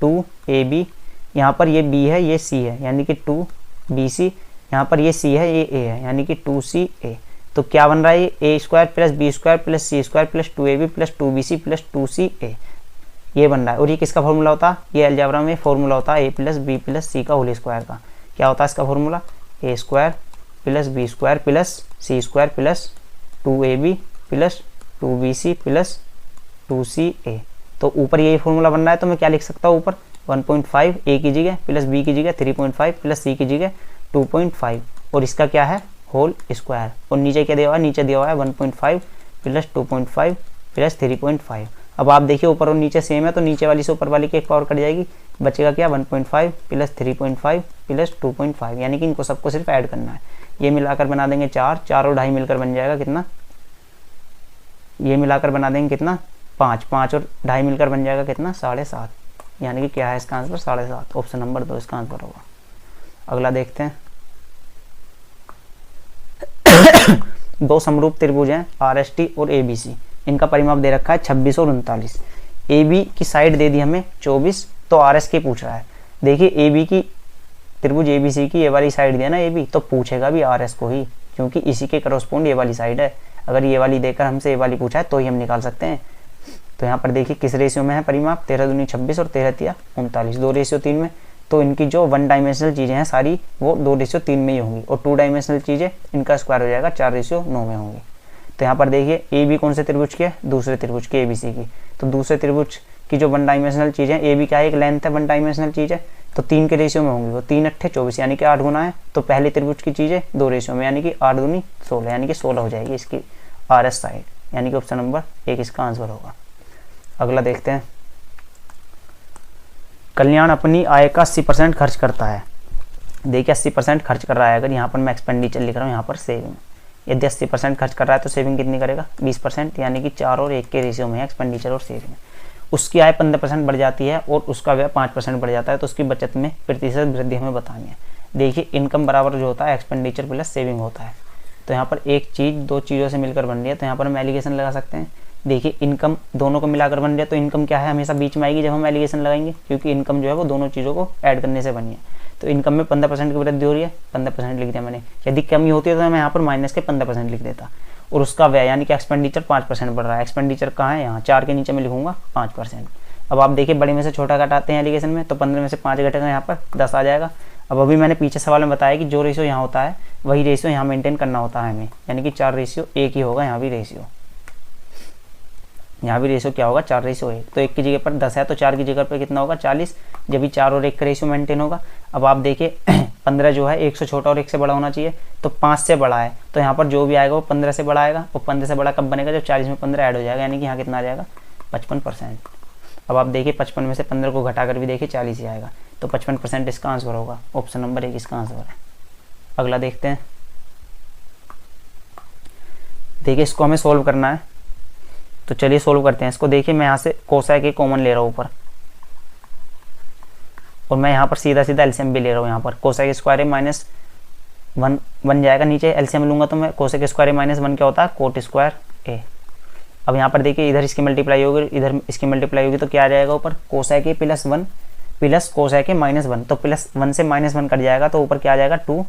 2ab, यहाँ पर ये बी है ये सी है यानी कि 2bc, यहाँ पर ये सी है ये ए है यानी कि 2ca। तो क्या बन रहा है, ये A square plus B square plus C square plus 2ab plus 2bc plus 2ca, ये बन रहा है। और ये किसका फॉर्मूला होता है, ये अलजेब्रा में फॉर्मूला होता है A plus B plus C का होल स्क्वायर का। क्या होता है इसका formula, A square plus B square plus C square plus 2ab plus 2bc plus 2ca। तो ऊपर यही फॉर्मूला बन रहा है, तो मैं क्या लिख सकता हूँ ऊपर 1.5 ए की जगह प्लस बी की जगह 3.5 प्लस सी की जगह 2.5, और इसका क्या है होल स्क्वायर। और नीचे क्या दिया हुआ है, नीचे दिया हुआ है 1.5 प्लस 2.5 प्लस 3.5। अब आप देखिए ऊपर और नीचे सेम है, तो नीचे वाली से ऊपर वाली की एक पावर कट जाएगी, बचेगा क्या 1.5 प्लस 3.5 प्लस 2.5, यानी कि इनको सबको सिर्फ ऐड करना है। ये मिलाकर बना देंगे 4 और 2.5 मिलकर बन जाएगा कितना, ये मिलाकर बना देंगे कितना 5 और 2.5 मिलकर बन जाएगा कितना 7.5, यानी कि क्या है इसका आंसर 7.5। ऑप्शन नंबर 2 इसका आंसर होगा। अगला देखते हैं दो समरूप त्रिभुज हैं RST और ABC, इनका परिमाप दे रखा है 26 और 39। AB की साइड दे दी हमें 24, तो RS की पूछ रहा है। देखिए AB की त्रिभुज ABC की ये वाली साइड दिया ना AB, तो पूछेगा भी RS को ही, क्योंकि इसी के करस्पॉन्ड ये वाली साइड है। अगर ये वाली देकर हमसे ये वाली पूछा है तो ही हम निकाल सकते हैं। तो यहाँ पर देखिए किस रेशियो में है परिमाप, 13 दूनी 26 और 13 तिया 39, 2:3 में। तो इनकी जो 1 डायमेंशनल चीज़ें हैं सारी वो 2:3 में ही होंगी, और 2 डायमेंशनल चीज़ें इनका स्क्वायर हो जाएगा 4:9 में होंगी। तो यहाँ पर देखिए AB कौन से त्रिभुज की है, दूसरे त्रिभुज की ABC की। तो दूसरे त्रिभुज की जो 1 डायमेंशनल चीज़ है, AB क्या है एक लेंथ है 1 डायमेंशनल चीज़ है, तो 3 के रेशियो में होंगी, वो 3 8 24 यानी कि 8 गुना है। तो पहले त्रिभुज की चीज़ें 2 रेशियो में यानी कि 8 दूनी 16 यानी कि 16 हो जाएगी इसकी RS साइड, यानी कि ऑप्शन नंबर 1 इसका आंसर होगा। अगला देखते हैं कल्याण अपनी आय का 80% खर्च करता है। देखिए 80% खर्च कर रहा है, अगर यहाँ पर मैं एक्सपेंडिचर लिख रहा हूँ, यहाँ पर सेविंग, यदि 80% खर्च कर रहा है तो सेविंग कितनी करेगा 20%, यानी कि 4 और 1 के रेशियो में है एक्सपेंडिचर और सेविंग। उसकी आय 15% बढ़ जाती है और उसका व्यय 5% बढ़ जाता है, तो उसकी बचत में प्रतिशत वृद्धि हमें बतानी है। देखिए इनकम बराबर जो होता है एक्सपेंडिचर प्लस सेविंग होता है। तो यहाँ पर एक चीज़ 2 चीज़ों से मिलकर बन रही है, तो यहाँ पर हम एलिगेशन लगा सकते हैं। देखिए इनकम दोनों को मिलाकर बन रही है, तो इनकम क्या है हमेशा बीच में आएगी जब हम एलिगेशन लगाएंगे, क्योंकि इनकम जो है वो दोनों चीज़ों को ऐड करने से बनी है। तो इनकम में 15% की वृद्धि हो रही है, 15% लिख दिया मैंने। यदि कमी होती है तो मैं यहाँ पर माइनस के 15% लिख देता। और उसका व्यय यानी कि एक्सपेंडिचर 5% बढ़ रहा है। एक्सपेंडिचर कहाँ है, यहाँ 4 के नीचे मैं लिखूंगा 5%। अब आप देखिए बड़े में से छोटा घटाते हैं एलिगेशन में, तो 15 में से 5 घटेगा, यहाँ पर 10 आ जाएगा। अब अभी मैंने पीछे सवाल में बताया कि जो रेशियो यहाँ होता है वही रेशियो यहाँ मेंटेन करना होता है हमें, यानी कि 4:1 ही होगा यहाँ भी रेशियो। यहाँ भी रेशियो क्या होगा 4:1। तो 1 की जगह पर 10 है, तो 4 की जगह पर कितना होगा 40, जब भी 4 और 1 का रेशियो मेंटेन होगा। अब आप देखिए 15 जो है 1 से छोटा और 1 से बड़ा होना चाहिए, तो 5 से बड़ा है, तो यहाँ पर जो भी आएगा वो 15 से बड़ा आएगा। और 15 से बड़ा कब बनेगा, जब 40 में 15 ऐड हो जाएगा, यानी कि यहाँ कितना आ जाएगा 55%। अब आप देखिए 55 में से 15 को घटा कर भी देखिए 40 ही आएगा, तो 55% इसका आंसर होगा। ऑप्शन नंबर 1 इसका आंसर है। अगला देखते हैं, देखिए इसको हमें सोल्व करना है, तो चलिए सोल्व करते हैं इसको। देखिए मैं यहाँ से कोसाइक के कॉमन ले रहा हूँ ऊपर, और मैं यहाँ पर सीधा सीधा एलसीएम भी ले रहा हूँ। यहाँ पर कोसाइक स्क्वायर -1 बन जाएगा, नीचे एलसीएम लूंगा तो मैं कोसाइक स्क्वायर -1 क्या होता है कोट स्क्वायर ए। अब यहाँ पर देखिए इधर इसकी मल्टीप्लाई होगी, इधर इसकी मल्टीप्लाई होगी, तो क्या आ जाएगा ऊपर कोसाइक ए +1 प्लस कोसाइक ए -1, तो +1 से -1 कट जाएगा, तो ऊपर क्या आ जाएगा 2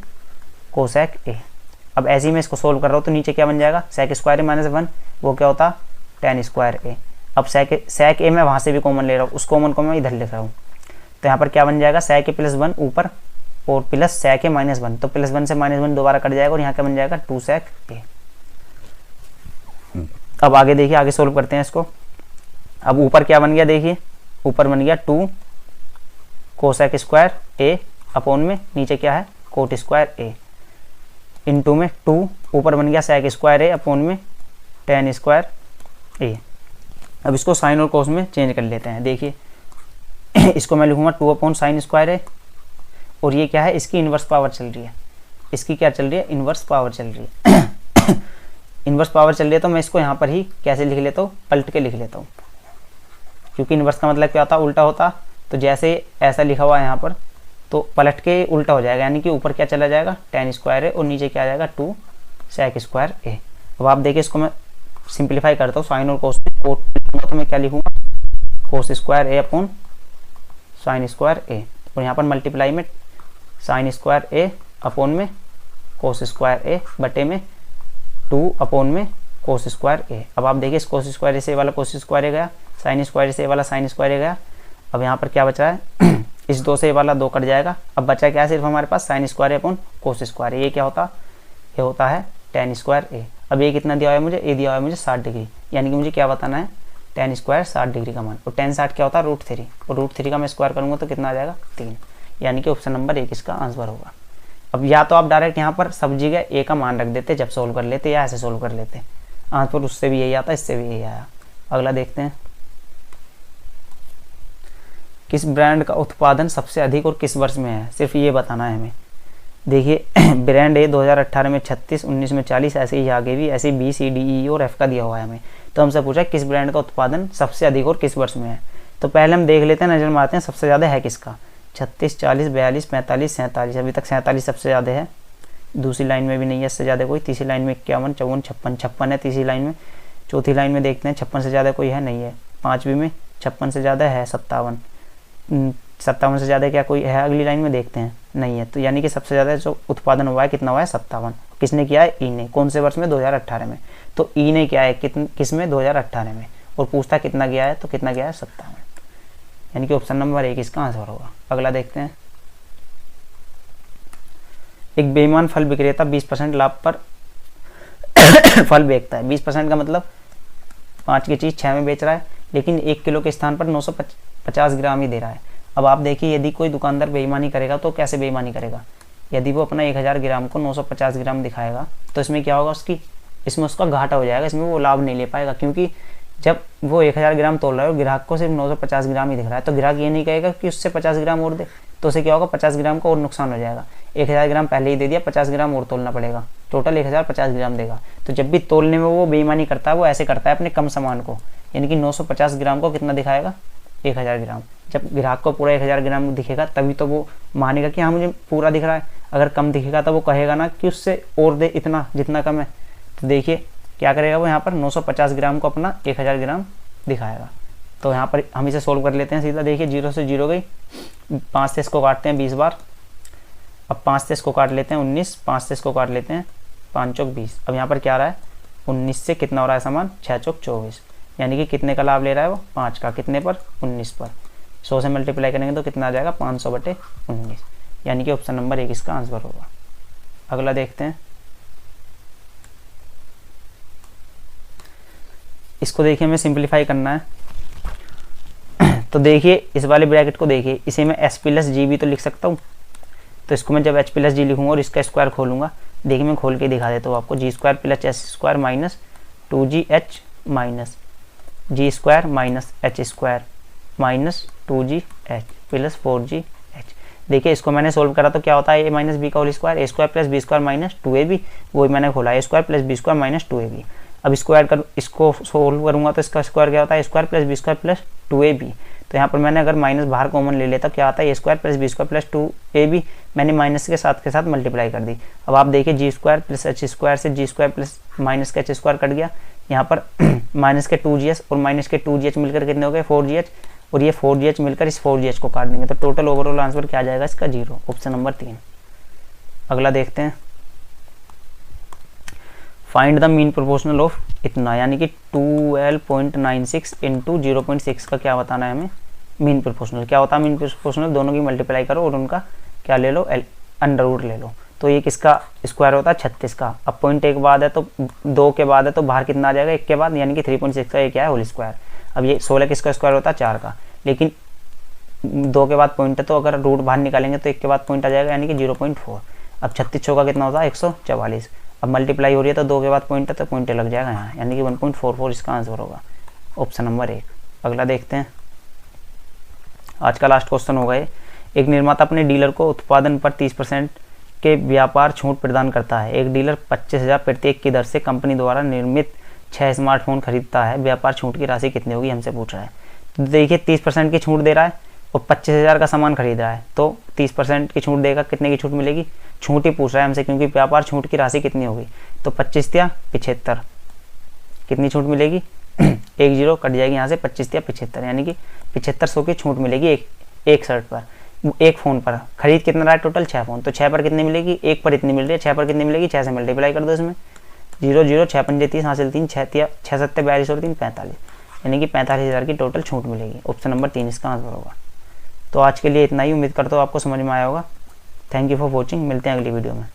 कोसाइक ए। अब ऐसे ही मैं इसको सोल्व कर रहा हूँ, तो नीचे क्या बन जाएगा सेक स्क्वायर ए -1, वो क्या होता tan स्क्वायर ए। अब सेक ए मैं वहाँ से भी कॉमन ले रहा हूँ, उस कॉमन को मैं इधर लिख रहा हूँ, तो यहाँ पर क्या बन जाएगा सेक ए +1 ऊपर और प्लस सेक ए -1, तो +1 से -1 दोबारा कट जाएगा, और यहाँ क्या बन जाएगा 2 सेक ए। अब आगे देखिए, आगे सोल्व करते हैं इसको। अब ऊपर क्या बन गया, देखिए ऊपर बन गया 2 कोसेक स्क्वायर ए अपॉन में नीचे क्या है कोट स्क्वायर ए, इनटू में 2 ऊपर बन गया सेक स्क्वायर ए अपॉन में tan स्क्वायर ए। अब इसको साइन और कोस में चेंज कर लेते हैं। देखिए इसको मैं लिखूंगा 2/sin स्क्वायर ए, और ये क्या है, इसकी इन्वर्स पावर चल रही है। इसकी क्या चल रही है, इन्वर्स पावर चल रही है। इन्वर्स पावर चल रही है तो मैं इसको यहाँ पर ही कैसे लिख लेता हूँ, पलट के लिख लेता हूँ, क्योंकि इन्वर्स का मतलब क्या होता है, उल्टा होता। तो जैसे ऐसा लिखा हुआ है यहाँ पर, तो पलट के उल्टा हो जाएगा, यानी कि ऊपर क्या चला जाएगा, tan स्क्वायर ए, और नीचे क्या आ जाएगा 2 sec स्क्वायर ए। अब आप देखिए इसको मैं सिंप्लीफाई करता हूँ साइन और कोस में। कोस लिखूंगा तो मैं क्या लिखूंगा, कोस स्क्वायर ए अपॉन साइन स्क्वायर ए, और यहाँ पर मल्टीप्लाई में साइन स्क्वायर ए अपॉन में कोस स्क्वायर ए बटे में 2 अपॉन में कोस स्क्वायर ए। अब आप देखिए इस कोस स्क्वायर ए से वाला कोस स्क्वायर ए गया, साइन स्क्वायर से वाला साइन स्क्वायर ए गया। अब यहाँ पर क्या बचा है, इस 2 से ये वाला 2 कट जाएगा। अब बचा क्या है, सिर्फ हमारे पास साइन स्क्वायर ए अपॉन कोस स्क्वायर ए। ये क्या होता, ये होता है tan स्क्वायर ए। अब ये कितना दिया हुआ है मुझे, ये दिया हुआ है मुझे 60 डिग्री, यानी कि मुझे क्या बताना है, tan स्क्वायर 60 डिग्री का मान। और tan 60 क्या होता है, √3, और √3 का मैं स्क्वायर करूँगा तो कितना आ जाएगा 3, यानी कि ऑप्शन नंबर 1 इसका आंसर होगा। अब या तो आप डायरेक्ट यहाँ पर सब जगह ए का मान रख देते जब सोल्व कर लेते, या ऐसे सोल्व कर लेते, आंसर उससे भी यही आता, इससे भी यही आया। अगला देखते हैं, किस ब्रांड का उत्पादन सबसे अधिक और किस वर्ष में है, सिर्फ ये बताना है हमें। देखिए ब्रांड ए 2018 में 36, 19 में 40, ऐसे ही आगे भी ऐसे बी सी डी ई और एफ का दिया हुआ है हमें। तो हमसे पूछा किस ब्रांड का उत्पादन सबसे अधिक और किस वर्ष में है। तो पहले हम देख लेते हैं, नजर मारते हैं सबसे ज़्यादा है किसका, 36, 40, 42, 45, 47। अभी तक 47 सबसे ज़्यादा है, दूसरी लाइन में भी नहीं है इससे ज़्यादा कोई। तीसरी लाइन में 51, 54, 56, 56 है तीसरी लाइन में। चौथी लाइन में देखते हैं 56 से ज़्यादा कोई है, नहीं है। पाँचवीं में 56 से ज़्यादा है 57, 57 से ज़्यादा क्या कोई है, अगली लाइन में देखते हैं, नहीं है। तो यानी कि सबसे ज़्यादा जो उत्पादन हुआ है कितना हुआ है, 57। किसने किया है, ई ने। कौन से वर्ष में, 2018 में। तो ई ने किया है किस में, 2018 में। और पूछता कितना गया है, तो कितना गया है, 57, यानी कि ऑप्शन नंबर 1 इसका आंसर होगा। अगला देखते हैं, एक बेईमान फल विक्रेता 20% लाभ पर फल बेचता है। 20% का मतलब 5 की चीज़ 6 में बेच रहा है, लेकिन 1 किलो के स्थान पर 950 ग्राम ही दे रहा है। अब आप देखिए, यदि कोई दुकानदार बेईमानी करेगा तो कैसे बेईमानी करेगा। यदि वो अपना 1000 ग्राम को 950 ग्राम दिखाएगा तो इसमें क्या होगा, इसमें उसका घाटा हो जाएगा, इसमें वो लाभ नहीं ले पाएगा। क्योंकि जब वो 1000 ग्राम तोल रहा है और ग्राहक को सिर्फ 950 ग्राम ही दिख रहा है, तो ग्राहक ये नहीं कहेगा कि उससे 50 ग्राम और दे, तो उसे क्या होगा, 50 ग्राम का और नुकसान हो जाएगा। 1000 ग्राम पहले ही दे दिया, 50 ग्राम और तोलना पड़ेगा, टोटल 1050 ग्राम देगा। तो जब भी तोलने में वो बेईमानी करता है, वो ऐसे करता है अपने कम सामान को, यानी कि 950 ग्राम को कितना दिखाएगा, 1000 ग्राम। जब ग्राहक को पूरा 1000 ग्राम दिखेगा तभी तो वो मानेगा कि हाँ मुझे पूरा दिख रहा है। अगर कम दिखेगा तो वो कहेगा ना कि उससे और दे इतना जितना कम है। तो देखिए क्या करेगा वो, यहाँ पर 950 ग्राम को अपना 1000 ग्राम दिखाएगा। तो यहाँ पर हम इसे सोल्व कर लेते हैं सीधा। देखिए 0 से 0 गई, 5 से इसको काटते हैं 20 बार। अब 5 से इसको काट लेते हैं 19, 5 से इसको काट लेते हैं 5 चौक 20। अब यहाँ पर क्या आ रहा है, 19 से कितना हो रहा है सामान, 6 चौक 24, यानी कि कितने का लाभ ले रहा है वो, 5 का। कितने पर, 19 पर। 100 से मल्टीप्लाई करेंगे तो कितना आ जाएगा, 500/19, यानी कि ऑप्शन नंबर 1 इसका आंसर होगा। अगला देखते हैं, इसको देखिए हमें सिंप्लीफाई करना है। तो देखिए इस वाले ब्रैकेट को देखिए, इसे मैं h + g भी तो लिख सकता हूँ। तो इसको मैं जब h + g लिखूंगा और इसका स्क्वायर खोलूंगा, देखिए मैं खोल के दिखा देता हूँ आपको। g² + h² minus 2gh minus g² minus h² minus 2gh plus 4gh। देखिए इसको मैंने सोल्व करा तो क्या होता है, a माइनस बी का whole square, a² + b² minus 2ab, वही मैंने खोला, a² + b² माइनस 2ab। अब इसको ऐड कर, इसको सोल्व करूंगा तो इसका स्क्वायर क्या होता है, a² + b² प्लस 2ab। तो यहाँ पर मैंने अगर माइनस बाहर कॉमन ले लेता, क्या आता है, a² + b² प्लस 2ab, मैंने माइनस के साथ मल्टीप्लाई कर दी। अब आप देखिए g² + h² से g² प्लस माइनस का h² कट गया, यहाँ पर माइनस के 2gh और माइनस के 2gh मिलकर कितने हो गए, 4gh, और ये 4gh मिलकर इस 4gh को काट देंगे। तो टोटल ओवरऑल आंसर क्या आ जाएगा इसका, 0, ऑप्शन नंबर 3। अगला देखते हैं, find the mean proportional of इतना, यानी कि 12.96 इंटू 0.6 का क्या बताना है हमें, मीन प्रोपोर्शनल। क्या होता है मीन प्रोपोर्शनल, दोनों की मल्टीप्लाई करो और उनका क्या ले लो, अंडर रूट ले लो। तो ये किसका स्क्वायर होता है, 36 का। अब पॉइंट 1 बाद है तो 2 के बाद है तो बाहर कितना आ जाएगा, 1 के बाद, यानी कि 3.6 का ये क्या है, होल स्क्वायर। अब ये 16 किसका स्क्वायर होता है, 4 का, लेकिन 2 के बाद पॉइंट है तो अगर रूट बाहर निकालेंगे तो 1 के बाद पॉइंट आ जाएगा, यानी कि 0.4। अब 36 का कितना होता है, 144। अब मल्टीप्लाई हो रही है तो 2 के बाद पॉइंट है तो पॉइंट लग जाएगा यहाँ, यानी कि 1.44 इसका आंसर होगा, ऑप्शन नंबर 1। अगला देखते हैं, आज का लास्ट क्वेश्चन होगा ये। एक निर्माता अपने डीलर को उत्पादन पर 30% के व्यापार छूट प्रदान करता है। एक डीलर 25,000 प्रति एक की दर से कंपनी द्वारा निर्मित 6 स्मार्टफोन खरीदता है। व्यापार छूट की राशि कितनी होगी हमसे पूछ रहा है। तो देखिए 30% की छूट दे रहा है और 25,000 का सामान खरीद रहा है, तो 30% की छूट देगा, कितने की छूट मिलेगी, छूट ही पूछ रहा है हमसे, क्योंकि व्यापार छूट की राशि कितनी होगी। तो 25 या 75, कितनी छूट मिलेगी 1 0 कट जाएगी यहाँ से, 25 या 75, यानी कि 7500 की छूट मिलेगी एक शर्ट पर, एक फ़ोन पर। खरीद कितना रहा है टोटल 6 फ़ोन, तो 6 पर कितनी मिलेगी, 1 पर इतनी मिल रही है, 6 पर कितनी मिलेगी, 6 से मल्टीप्लाई कर दो इसमें, 0 0 6 पंजे 30 हासिल 3, 6 7 42 और 3 45, यानी कि 45,000 की टोटल छूट मिलेगी। ऑप्शन नंबर 3 इसका आंसर होगा। तो आज के लिए इतना ही, उम्मीद करता हूँ आपको समझ में आया होगा। थैंक यू फॉर वॉचिंग, मिलते हैं अगली वीडियो में।